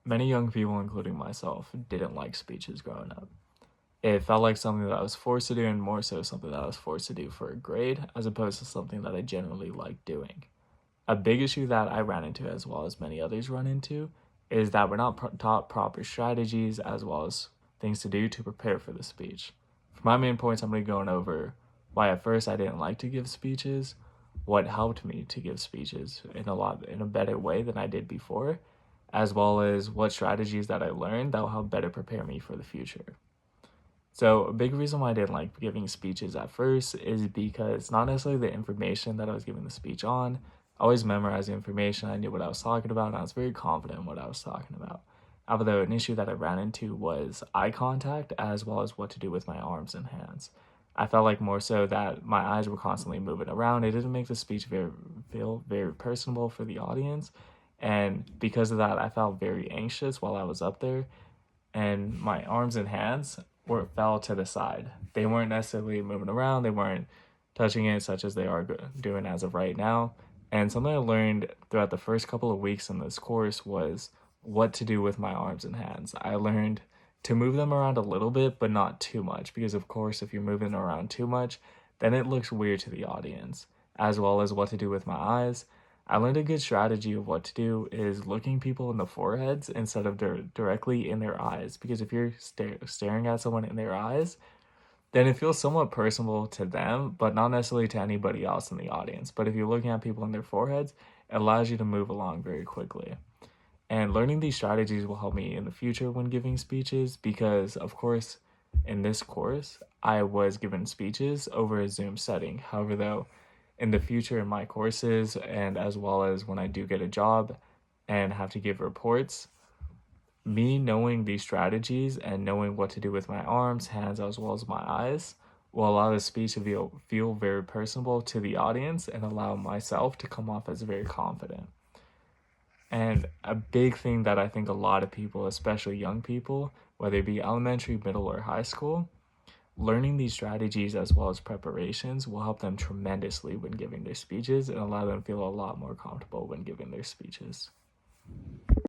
Many young people, including myself, didn't like speeches growing up. It felt like something that I was forced to do, and more so something that I was forced to do for a grade, as opposed to something that I genuinely liked doing. A big issue that I ran into, as well as many others run into, is that we're not taught proper strategies as well as things to do to prepare for the speech. For my main points, I'm going to be going over why at first I didn't like to give speeches, what helped me to give speeches in a better way than I did before, as well as what strategies that I learned that will help better prepare me for the future. So a big reason why I didn't like giving speeches at first is because not necessarily the information that I was giving the speech on. I always memorized the information. I knew what I was talking about, and I was very confident in what I was talking about. Although an issue that I ran into was eye contact as well as what to do with my arms and hands. I felt like more so that my eyes were constantly moving around. It didn't make the speech feel very personable for the audience. And because of that, I felt very anxious while I was up there, and my arms and hands fell to the side. They weren't necessarily moving around. They weren't touching it, such as they are doing as of right now. And something I learned throughout the first couple of weeks in this course was what to do with my arms and hands. I learned to move them around a little bit, but not too much, because of course, if you're moving around too much, then it looks weird to the audience, as well as what to do with my eyes. I learned a good strategy of what to do is looking people in the foreheads instead of directly in their eyes. Because if you're staring at someone in their eyes, then it feels somewhat personal to them, but not necessarily to anybody else in the audience. But if you're looking at people in their foreheads, it allows you to move along very quickly. And learning these strategies will help me in the future when giving speeches because, of course, in this course, I was given speeches over a Zoom setting. However, though, in the future in my courses and as well as when I do get a job and have to give reports, me knowing these strategies and knowing what to do with my arms, hands, as well as my eyes will allow the speech to feel very personable to the audience and allow myself to come off as very confident. And a big thing that I think a lot of people, especially young people, whether it be elementary, middle, or high school, learning these strategies as well as preparations will help them tremendously when giving their speeches and allow them to feel a lot more comfortable when giving their speeches.